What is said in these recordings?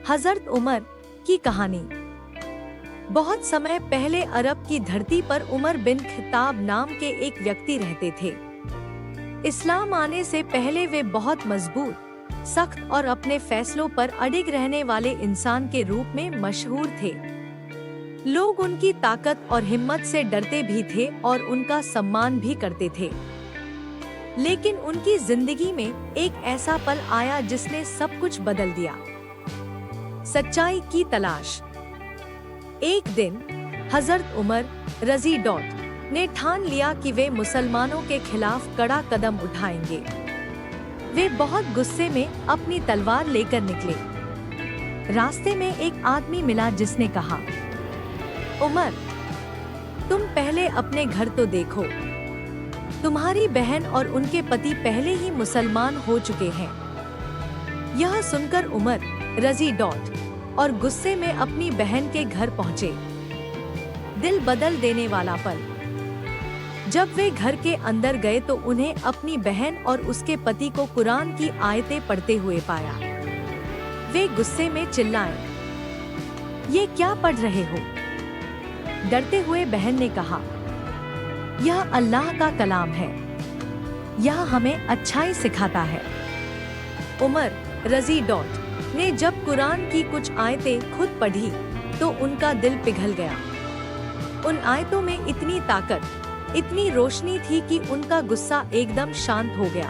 हजरत उमर की कहानी। बहुत समय पहले अरब की धरती पर उमर बिन खत्ताब नाम के एक व्यक्ति रहते थे। इस्लाम आने से पहले वे बहुत मजबूत, सख्त और अपने फैसलों पर अडिग रहने वाले इंसान के रूप में मशहूर थे। लोग उनकी ताकत और हिम्मत से डरते भी थे और उनका सम्मान भी करते थे। लेकिन उनकी जिंदगी में एक ऐसा पल आया जिसने सब कुछ बदल दिया। सच्चाई की तलाश। एक दिन हजरत उमर रजी डॉट ने ठान लिया कि वे मुसलमानों के खिलाफ कड़ा कदम उठाएंगे। वे बहुत गुस्से में अपनी तलवार लेकर निकले। रास्ते में एक आदमी मिला जिसने कहा, उमर, तुम पहले अपने घर तो देखो। तुम्हारी बहन और उनके पति पहले ही मुसलमान हो चुके हैं। यह सुनकर उमर रजी डॉट और गुस्से में अपनी बहन के घर पहुंचे। दिल बदल देने वाला पल। जब वे घर के अंदर गए तो उन्हें अपनी बहन और उसके पति को कुरान की आयतें पढ़ते हुए पाया। वे गुस्से में चिल्लाए, ये क्या पढ़ रहे हो? डरते हुए बहन ने कहा, यह अल्लाह का कलाम है। यह हमें अच्छाई सिखाता है। उमर रजी डॉट ने जब कुरान की कुछ आयतें खुद पढ़ी तो उनका दिल पिघल गया। उन आयतों में इतनी ताकत, इतनी रोशनी थी कि उनका गुस्सा एकदम शांत हो गया।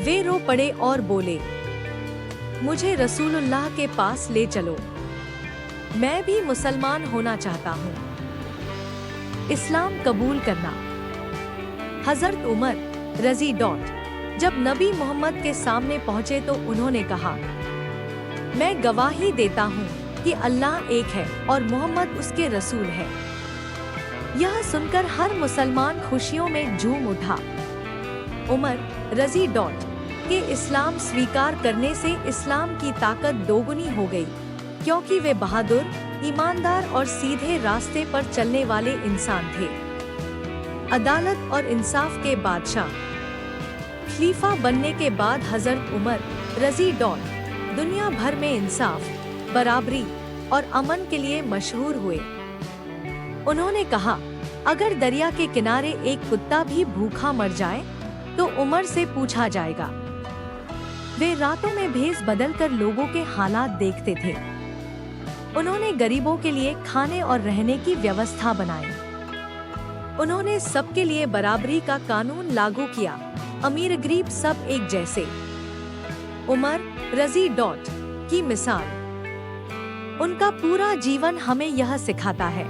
वे रो पड़े और बोले, मुझे रसूलुल्लाह के पास ले चलो। मैं भी मुसलमान होना चाहता हूँ। इस्लाम कबूल करना। हजरत उमर रजी डॉट जब नबी मोहम्मद के सामने पहुंचे तो उन्होंने कहा, मैं गवाही देता हूँ कि अल्लाह एक है और मोहम्मद उसके रसूल है। यह सुनकर हर मुसलमान खुशियों में झूम उठा। उमर रजी डॉट के इस्लाम स्वीकार करने से इस्लाम की ताकत दोगुनी हो गई, क्योंकि वे बहादुर, ईमानदार और सीधे रास्ते पर चलने वाले इंसान थे। अदालत और इंसाफ के बादशाह। खलीफा बनने के बाद हजरत उमर रजी डॉट दुनिया भर में इंसाफ, बराबरी और अमन के लिए मशहूर हुए। उन्होंने कहा, अगर दरिया के किनारे एक कुत्ता भी भूखा मर जाए तो उमर से पूछा जाएगा। वे रातों में भेष बदलकर लोगों के हालात देखते थे। उन्होंने गरीबों के लिए खाने और रहने की व्यवस्था बनाई। उन्होंने सबके लिए बराबरी का कानून लागू किया। अमीर गरीब सब एक जैसे। उमर रजी डॉट की मिसाल। उनका पूरा जीवन हमें यह सिखाता है,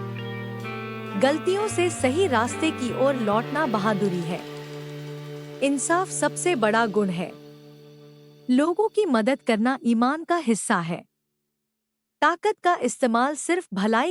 गलतियों से सही रास्ते की ओर लौटना बहादुरी है। इंसाफ सबसे बड़ा गुण है। लोगों की मदद करना ईमान का हिस्सा है। ताकत का इस्तेमाल सिर्फ भलाई